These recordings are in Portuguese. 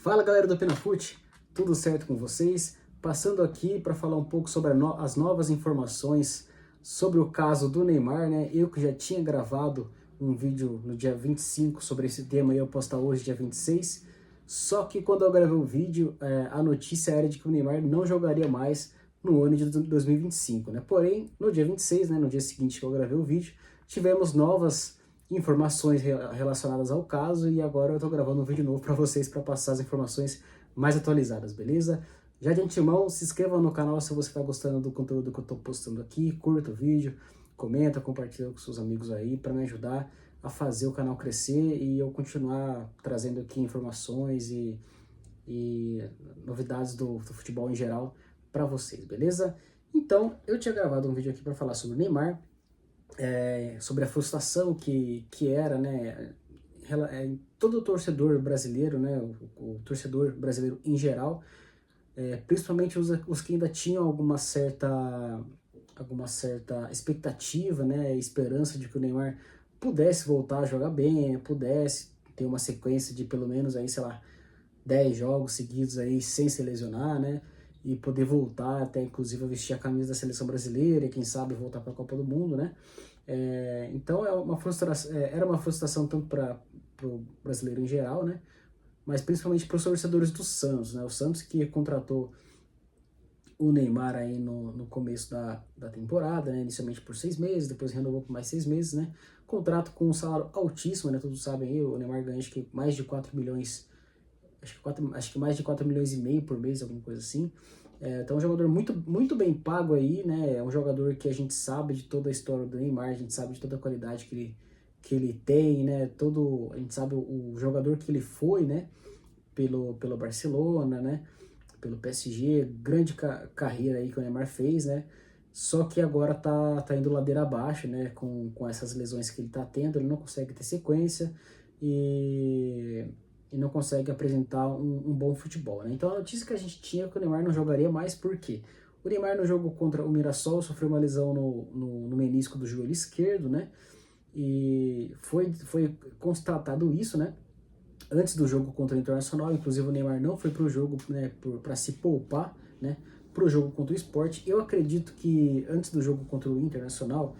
Fala galera do Penafute, tudo certo com vocês? Passando aqui para falar um pouco sobre as novas informações sobre o caso do Neymar, né? Eu que já tinha gravado um vídeo no dia 25 sobre esse tema e eu postar hoje, dia 26. Só que quando eu gravei o vídeo, a notícia era de que o Neymar não jogaria mais no ano de 2025, né? Porém, no dia 26, né, no dia seguinte que eu gravei o vídeo, tivemos novas informações relacionadas ao caso e agora eu tô gravando um vídeo novo para vocês para passar as informações mais atualizadas, beleza? Já de antemão, se inscreva no canal se você está gostando do conteúdo que eu tô postando aqui, curta o vídeo, comenta, compartilha com seus amigos aí para me ajudar a fazer o canal crescer e eu continuar trazendo aqui informações e novidades do futebol em geral para vocês, beleza? Então, eu tinha gravado um vídeo aqui para falar sobre o Neymar, sobre a frustração que era, né, todo o torcedor brasileiro, né, o torcedor brasileiro em geral, principalmente os que ainda tinham alguma certa expectativa, né, esperança de que o Neymar pudesse voltar a jogar bem, pudesse ter uma sequência de pelo menos aí, sei lá, 10 jogos seguidos aí sem se lesionar, né, e poder voltar até inclusive a vestir a camisa da seleção brasileira e quem sabe voltar para a Copa do Mundo, né? Então era uma frustração tanto para o brasileiro em geral, né? Mas principalmente para os torcedores do Santos, né? O Santos que contratou o Neymar aí no começo da temporada, né? Inicialmente por 6 meses, depois renovou por mais 6 meses, né? Contrato com um salário altíssimo, né? Todos sabem aí, o Neymar ganha acho que mais de 4 milhões, acho que mais de 4 milhões e meio por mês, alguma coisa assim. Então é um jogador muito bem pago aí, né? É um jogador que a gente sabe de toda a história do Neymar, a gente sabe de toda a qualidade que ele tem, né? A gente sabe o jogador que ele foi, né? Pelo Barcelona, né? Pelo PSG, grande carreira aí que o Neymar fez, né? Só que agora tá indo ladeira abaixo, né? Com essas lesões que ele tá tendo, ele não consegue ter sequência e não consegue apresentar um bom futebol, né? Então a notícia que a gente tinha é que o Neymar não jogaria mais, por quê? O Neymar no jogo contra o Mirassol sofreu uma lesão no menisco do joelho esquerdo, né? E foi constatado isso, né? Antes do jogo contra o Internacional, inclusive o Neymar não foi para o jogo, né, para se poupar, né, para o jogo contra o Sport. Eu acredito que antes do jogo contra o Internacional,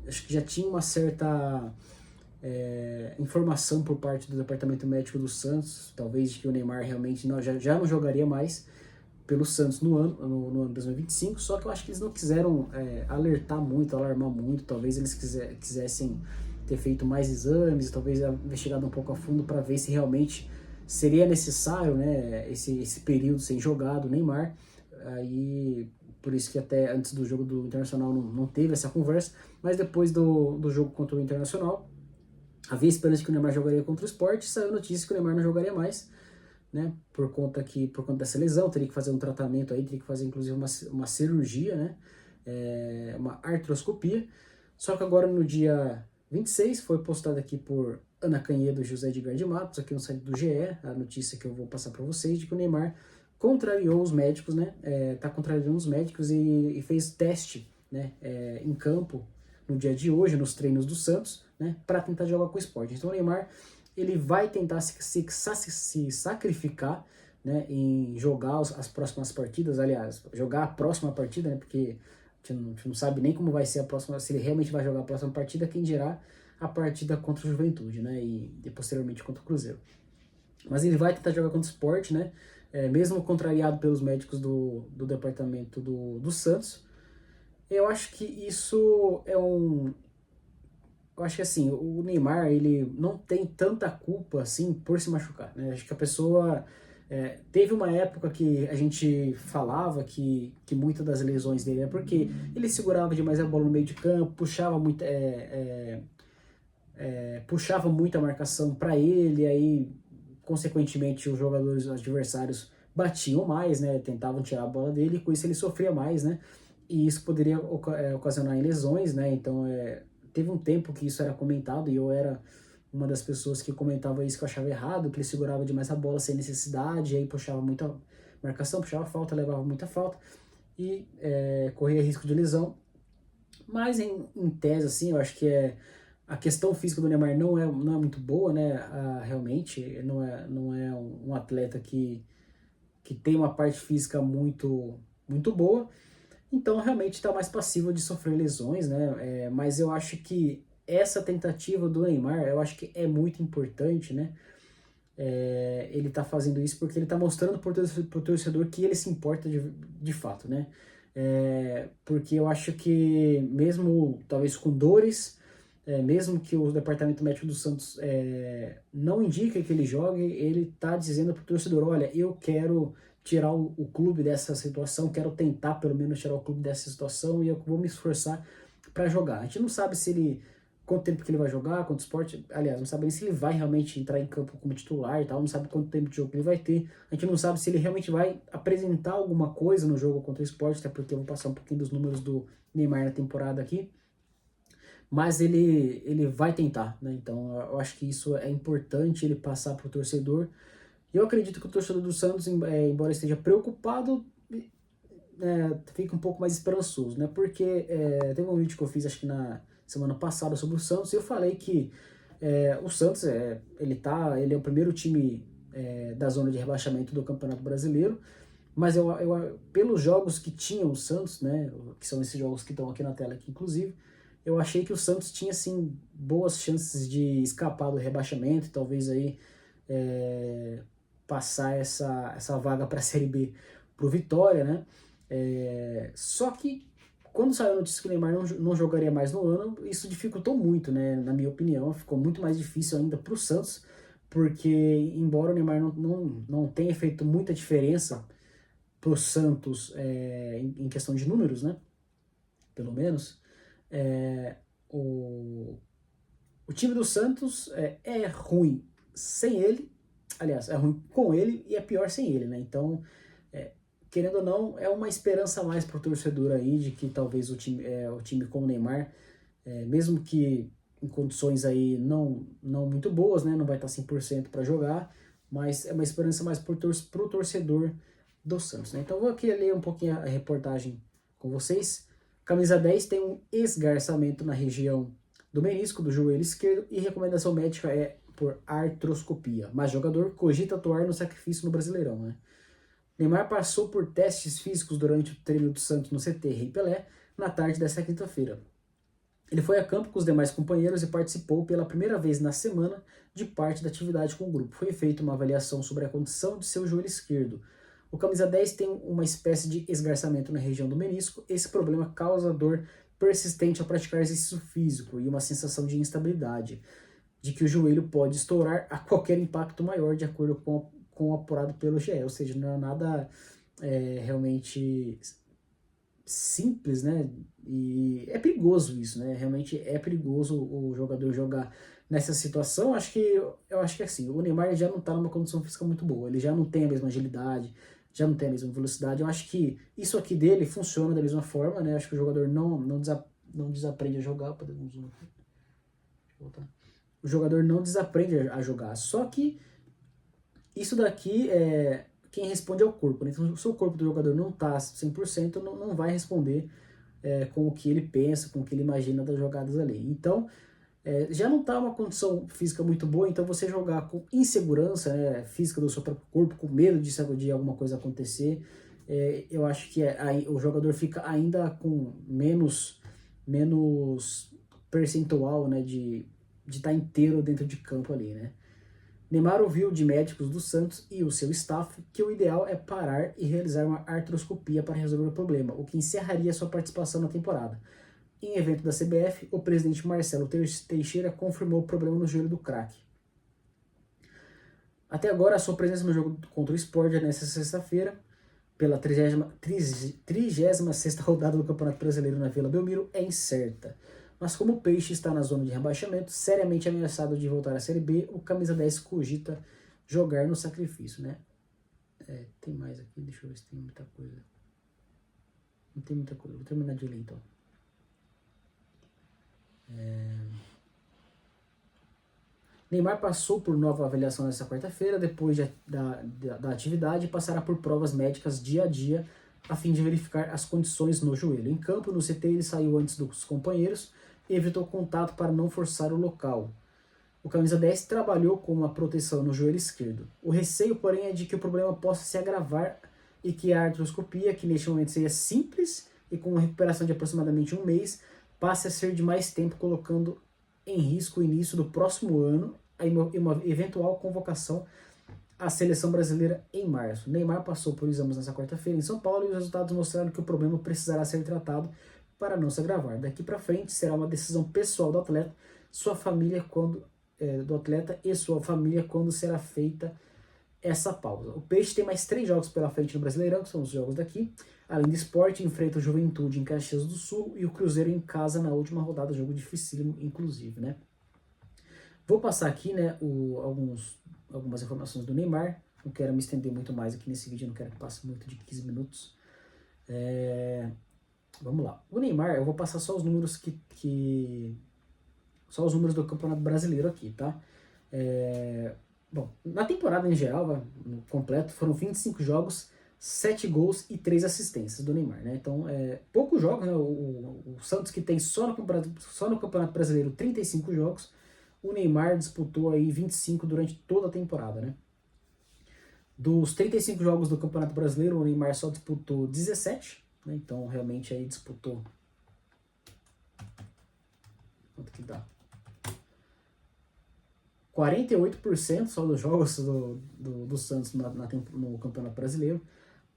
acho que já tinha uma certa informação por parte do departamento médico do Santos, talvez de que o Neymar realmente já não jogaria mais pelo Santos no ano 2025, só que eu acho que eles não quiseram alertar muito, alarmar muito, talvez eles quisessem ter feito mais exames, talvez investigado um pouco a fundo para ver se realmente seria necessário, né, esse período sem jogar do Neymar. Aí, por isso que até antes do jogo do Internacional não teve essa conversa, mas depois do jogo contra o Internacional, havia esperança que o Neymar jogaria contra o Sport, saiu notícia que o Neymar não jogaria mais, né, por conta dessa lesão, teria que fazer um tratamento aí, teria que fazer inclusive uma cirurgia, né, uma artroscopia. Só que agora no dia 26 foi postado aqui por Ana Canhedo e José Edgar de Matos, aqui no site do GE, a notícia que eu vou passar para vocês, de que o Neymar contrariou os médicos, né, tá contrariando os médicos e fez teste, né, em campo no dia de hoje, nos treinos do Santos, né, para tentar jogar com o Sport. Então o Neymar ele vai tentar se sacrificar, né, em jogar as próximas partidas, aliás, jogar a próxima partida, né, porque a gente não sabe nem como vai ser a próxima, se ele realmente vai jogar a próxima partida, quem dirá a partida contra o Juventude, né, e posteriormente contra o Cruzeiro. Mas ele vai tentar jogar contra o Sport, né, mesmo contrariado pelos médicos do departamento do Santos. Eu acho que isso eu acho que assim, o Neymar, ele não tem tanta culpa assim por se machucar, né? Acho que a pessoa teve uma época que a gente falava que muitas das lesões dele é porque ele segurava demais a bola no meio de campo, puxava muito a marcação para ele, aí consequentemente os jogadores adversários batiam mais, né? Tentavam tirar a bola dele, e com isso ele sofria mais, né? E isso poderia ocasionar em lesões, né? Então teve um tempo que isso era comentado e eu era uma das pessoas que comentava isso, que eu achava errado, que ele segurava demais a bola sem necessidade, aí puxava muita marcação, puxava falta, levava muita falta e corria risco de lesão. Mas em tese, assim, eu acho que a questão física do Neymar não é muito boa, né? Realmente, não é um atleta que tem uma parte física muito boa, então realmente está mais passível de sofrer lesões, né? Mas eu acho que essa tentativa do Neymar, eu acho que é muito importante, né? Ele tá fazendo isso porque ele tá mostrando pro torcedor que ele se importa de fato, né? Porque eu acho que mesmo talvez com dores, mesmo que o departamento médico do Santos não indique que ele jogue, ele tá dizendo pro torcedor, olha, eu quero tirar o clube dessa situação, quero tentar pelo menos tirar o clube dessa situação e eu vou me esforçar para jogar. A gente não sabe se ele quanto tempo que ele vai jogar, quanto esporte, aliás, não sabe nem se ele vai realmente entrar em campo como titular e tal, não sabe quanto tempo de jogo ele vai ter, a gente não sabe se ele realmente vai apresentar alguma coisa no jogo contra o esporte, até porque eu vou passar um pouquinho dos números do Neymar na temporada aqui, mas ele vai tentar, né? Então eu acho que isso é importante ele passar para o torcedor. Eu acredito que o torcedor do Santos, embora esteja preocupado, fica um pouco mais esperançoso, né? Porque teve um vídeo que eu fiz, acho que na semana passada, sobre o Santos, e eu falei que o Santos, ele é o primeiro time da zona de rebaixamento do Campeonato Brasileiro, mas pelos jogos que tinham o Santos, né, que são esses jogos que estão aqui na tela, aqui, inclusive, eu achei que o Santos tinha, assim, boas chances de escapar do rebaixamento, e talvez aí passar essa vaga para a Série B pro Vitória, né? Só que quando saiu a notícia que o Neymar não jogaria mais no ano, isso dificultou muito, né? Na minha opinião, ficou muito mais difícil ainda para o Santos, porque embora o Neymar não tenha feito muita diferença para o Santos em questão de números, né? Pelo menos, o time do Santos é ruim sem ele, aliás, é ruim com ele e é pior sem ele, né? Então, querendo ou não, é uma esperança a mais para o torcedor aí de que talvez o time com o Neymar, mesmo que em condições aí não muito boas, né, não vai estar 100% para jogar, mas é uma esperança mais para o torcedor do Santos, né? Então eu vou aqui ler um pouquinho a reportagem com vocês. Camisa 10 tem um esgarçamento na região do menisco, do joelho esquerdo, e recomendação médica é por artroscopia, mas jogador cogita atuar no sacrifício no Brasileirão, né? Neymar passou por testes físicos durante o treino do Santos no CT Rei Pelé na tarde desta quinta-feira. Ele foi a campo com os demais companheiros e participou pela primeira vez na semana de parte da atividade com o grupo. Foi feita uma avaliação sobre a condição de seu joelho esquerdo. O camisa 10 tem uma espécie de esgarçamento na região do menisco. Esse problema causa dor persistente ao praticar exercício físico e uma sensação de instabilidade, de que o joelho pode estourar a qualquer impacto maior, de acordo com o apurado pelo GE, ou seja, não é nada realmente simples, né? E é perigoso isso, né? Realmente é perigoso o jogador jogar nessa situação. Eu acho que assim, o Neymar já não tá numa condição física muito boa, ele já não tem a mesma agilidade, já não tem a mesma velocidade. Eu acho que isso aqui dele funciona da mesma forma, né? Eu acho que o jogador não desaprende a jogar. Podemos zoom aqui. Deixa eu voltar. O jogador não desaprende a jogar, só que isso daqui quem responde é o corpo, né? Então, se o corpo do jogador não está 100%, não vai responder com o que ele pensa, com o que ele imagina das jogadas ali. Então, já não está uma condição física muito boa, então você jogar com insegurança, né, física do seu próprio corpo, com medo de alguma coisa acontecer, eu acho que o jogador fica ainda com menos percentual, né, de estar inteiro dentro de campo ali, né? Neymar ouviu de médicos do Santos e o seu staff que o ideal é parar e realizar uma artroscopia para resolver o problema, o que encerraria sua participação na temporada. Em evento da CBF, o presidente Marcelo Teixeira confirmou o problema no joelho do craque. Até agora, a sua presença no jogo contra o Sport nesta sexta-feira, pela 36ª rodada do Campeonato Brasileiro na Vila Belmiro, é incerta. Mas como o Peixe está na zona de rebaixamento, seriamente ameaçado de voltar à Série B, o camisa 10 cogita jogar no sacrifício, né? Tem mais aqui, deixa eu ver se tem muita coisa. Não tem muita coisa, vou terminar de ler então. Neymar passou por nova avaliação nesta quarta-feira, depois da atividade, e passará por provas médicas dia a dia, a fim de verificar as condições no joelho. Em campo, no CT, ele saiu antes dos companheiros, e evitou contato para não forçar o local. O camisa 10 trabalhou com uma proteção no joelho esquerdo. O receio, porém, é de que o problema possa se agravar e que a artroscopia, que neste momento seria simples e com uma recuperação de aproximadamente um mês, passe a ser de mais tempo, colocando em risco o início do próximo ano e uma eventual convocação à seleção brasileira em março. Neymar passou por exames nessa quarta-feira em São Paulo e os resultados mostraram que o problema precisará ser tratado para não se agravar. Daqui para frente será uma decisão pessoal do atleta, sua família do atleta e sua família quando será feita essa pausa. O Peixe tem mais 3 jogos pela frente no Brasileirão, que são os jogos daqui. Além do Sport, enfrenta o Juventude em Caxias do Sul e o Cruzeiro em casa na última rodada, jogo dificílimo, inclusive, né? Vou passar aqui, né, algumas informações do Neymar. Não quero me estender muito mais aqui nesse vídeo, não quero que passe muito de 15 minutos. Vamos lá. O Neymar, eu vou passar só os números só os números do Campeonato Brasileiro aqui, tá? Bom, na temporada em geral, no completo, foram 25 jogos, 7 gols e 3 assistências do Neymar, né? Então, poucos jogos, né? O Santos, que tem só no Campeonato Brasileiro 35 jogos, o Neymar disputou aí 25 durante toda a temporada, né? Dos 35 jogos do Campeonato Brasileiro, o Neymar só disputou 17, né? Então, realmente, aí disputou... Quanto que dá? 48% só dos jogos do Santos no Campeonato Brasileiro.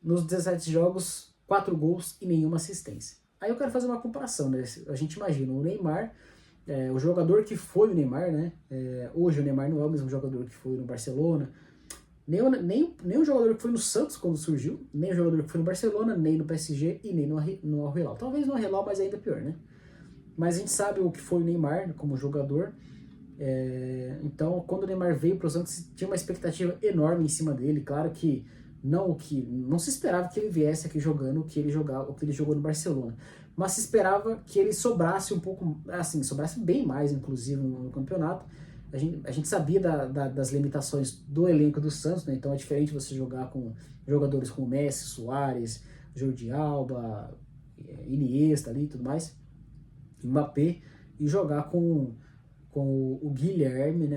Nos 17 jogos, 4 gols e nenhuma assistência. Aí eu quero fazer uma comparação, né? A gente imagina o Neymar, o jogador que foi o Neymar, né? Hoje o Neymar não é o mesmo jogador que foi no Barcelona, nem o jogador que foi no Santos quando surgiu, nem o jogador que foi no Barcelona, nem no PSG e nem no Al Hilal. Talvez no Al Hilal, mas ainda pior, né? Mas a gente sabe o que foi o Neymar como jogador. Então, quando o Neymar veio para o Santos, tinha uma expectativa enorme em cima dele. Claro que não se esperava que ele viesse aqui jogando o que ele jogou no Barcelona, mas se esperava que ele sobrasse um pouco, assim, sobrasse bem mais, inclusive, no campeonato. A gente sabia das limitações do elenco do Santos, né? Então é diferente você jogar com jogadores como Messi, Suárez, Jordi Alba, Iniesta ali e tudo mais, Mbappé, e jogar com o Guilherme, né,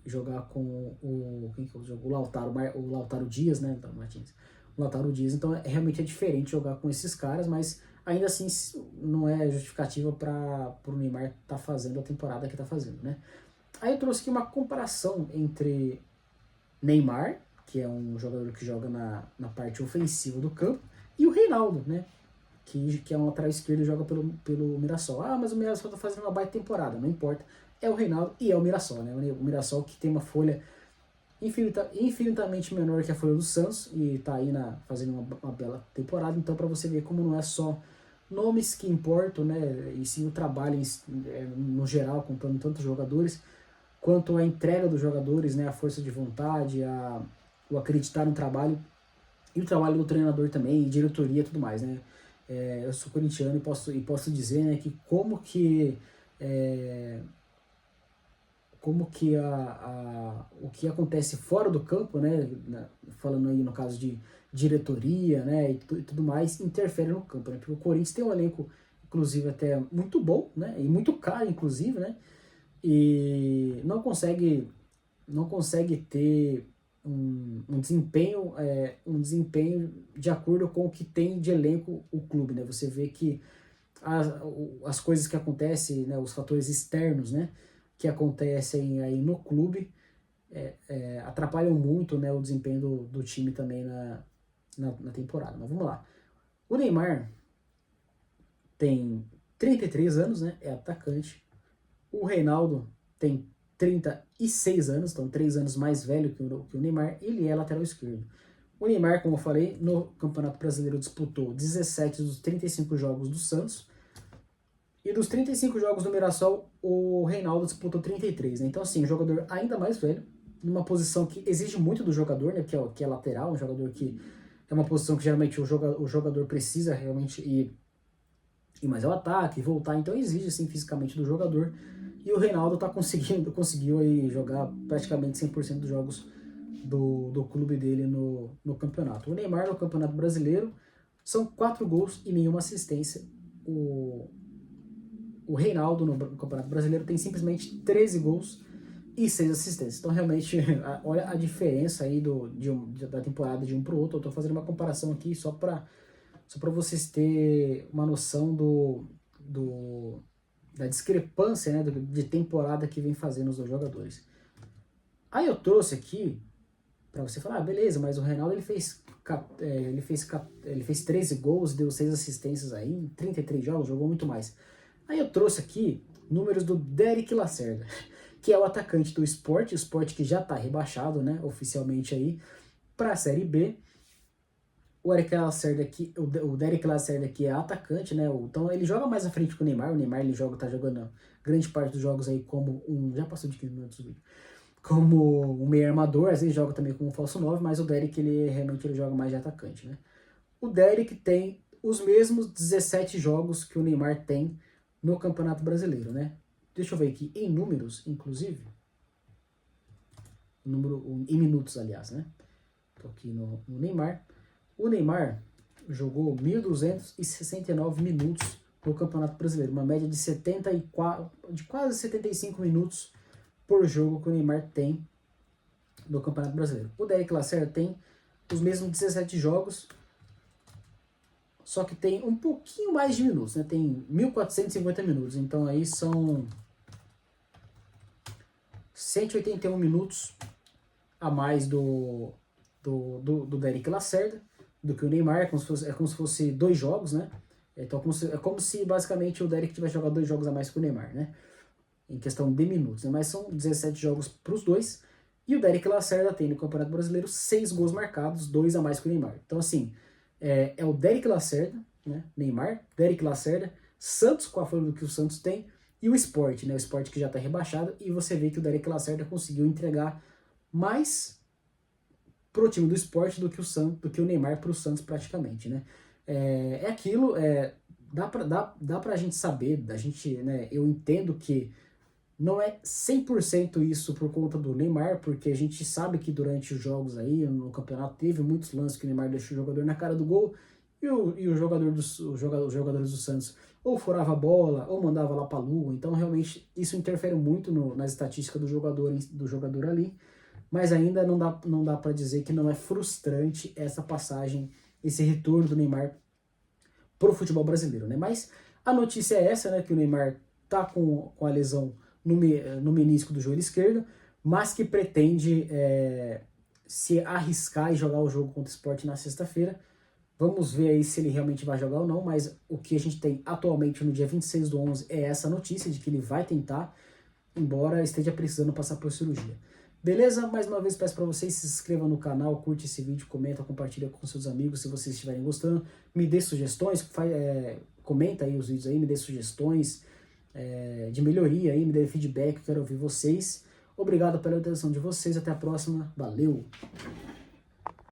jogar com quem que jogou? O Lautaro Dias, né, então, Martins, o Lautaro Dias. Então realmente é diferente jogar com esses caras, mas ainda assim não é justificativa para o Neymar estar fazendo a temporada que está fazendo, né. Aí eu trouxe aqui uma comparação entre Neymar, que é um jogador que joga na parte ofensiva do campo, e o Reinaldo, né, que é um lateral esquerdo e joga pelo Mirassol. Ah, mas o Mirassol está fazendo uma baita temporada, não importa. É o Reinaldo e é o Mirassol, né? O Mirassol que tem uma folha infinitamente menor que a folha do Santos e está aí fazendo uma bela temporada. Então, para você ver como não é só nomes que importam, né? E sim o trabalho no geral, comprando tantos jogadores, quanto a entrega dos jogadores, né? A força de vontade, o acreditar no trabalho e o trabalho do treinador também, e diretoria e tudo mais, né? Eu sou corintiano e posso dizer, né, que como que o que acontece fora do campo, né, falando aí no caso de diretoria, né, e tudo mais, interfere no campo, né, porque o Corinthians tem um elenco, inclusive, até muito bom, né, e muito caro, inclusive, né, e não consegue ter um desempenho de acordo com o que tem de elenco o clube, né, você vê que as coisas que acontecem, né, os fatores externos, né, que acontecem aí no clube atrapalham muito, né, o desempenho do time também na temporada. Mas vamos lá. O Neymar tem 33 anos, né, é atacante. O Reinaldo tem 36 anos, então 3 anos mais velho que o Neymar, e ele é lateral esquerdo. O Neymar, como eu falei, no Campeonato Brasileiro disputou 17 dos 35 jogos do Santos, e dos 35 jogos do Mirassol, o Reinaldo disputou 33, né? Então, assim, um jogador ainda mais velho, numa posição que exige muito do jogador, né? Que é lateral, um jogador que é uma posição que geralmente o jogador precisa realmente ir mais ao ataque, voltar, então exige, assim, fisicamente do jogador. E o Reinaldo conseguiu aí jogar praticamente 100% dos jogos do clube dele no campeonato. O Neymar no Campeonato Brasileiro são 4 gols e nenhuma assistência. o Reinaldo no Campeonato Brasileiro tem simplesmente 13 gols e 6 assistências. Então, realmente, olha a diferença aí da temporada de um para o outro. Eu estou fazendo uma comparação aqui só para vocês terem uma noção da discrepância, né, de temporada que vem fazendo os dois jogadores. Aí eu trouxe aqui para você falar, beleza, mas o Reinaldo ele fez 13 gols, deu 6 assistências aí, em 33 jogos, jogou muito mais. Aí eu trouxe aqui números do Derrick Lacerda, que é o atacante do Sport, o Sport que já está rebaixado, né, oficialmente aí, para a Série B. O Derrick Lacerda aqui é atacante, né, então ele joga mais à frente que o Neymar ele tá jogando grande parte dos jogos aí como já passou de 15 minutos do vídeo, como um meio armador, às vezes joga também como um falso 9, mas o Derrick realmente ele joga mais de atacante, né. O Derrick tem os mesmos 17 jogos que o Neymar tem no Campeonato Brasileiro, né. Deixa eu ver aqui, em números, inclusive, em minutos, aliás, né. Tô aqui no Neymar. O Neymar jogou 1.269 minutos no Campeonato Brasileiro, uma média de quase 75 minutos por jogo que o Neymar tem no Campeonato Brasileiro. O Derrick Lacerda tem os mesmos 17 jogos, só que tem um pouquinho mais de minutos, né? Tem 1.450 minutos, então aí são 181 minutos a mais do Derrick Lacerda, do que o Neymar, é como se fosse 2 jogos, né? Então é como se basicamente o Derrick tivesse jogado 2 jogos a mais que o Neymar, né? Em questão de minutos, né? Mas são 17 jogos para os dois, e o Derrick Lacerda tem no Campeonato Brasileiro 6 gols marcados, 2 a mais que o Neymar. Então assim, é o Derrick Lacerda, né? Neymar, Derrick Lacerda, Santos com a folha do que o Santos tem, e o Sport, né? O Sport que já está rebaixado, e você vê que o Derrick Lacerda conseguiu entregar mais pro time do Sport do que o Neymar pro Santos praticamente, né? Aquilo, dá pra gente saber, né, eu entendo que não é 100% isso por conta do Neymar, porque a gente sabe que durante os jogos aí, no campeonato, teve muitos lances que o Neymar deixou o jogador na cara do gol, e os jogadores do Santos ou furava a bola, ou mandava lá pra lua, então realmente isso interfere muito nas estatísticas do jogador ali, mas ainda não dá para dizer que não é frustrante essa passagem, esse retorno do Neymar pro futebol brasileiro, né? Mas a notícia é essa, né, que o Neymar tá com a lesão no menisco do joelho esquerdo, mas que pretende se arriscar e jogar o jogo contra o Sport na sexta-feira. Vamos ver aí se ele realmente vai jogar ou não, mas o que a gente tem atualmente no dia 26/11 é essa notícia de que ele vai tentar, embora esteja precisando passar por cirurgia. Beleza? Mais uma vez peço para vocês se inscrevam no canal, curte esse vídeo, comenta, compartilha com seus amigos se vocês estiverem gostando. Me dê sugestões, comenta aí os vídeos aí, me dê sugestões de melhoria aí, me dê feedback, quero ouvir vocês. Obrigado pela atenção de vocês, até a próxima, valeu!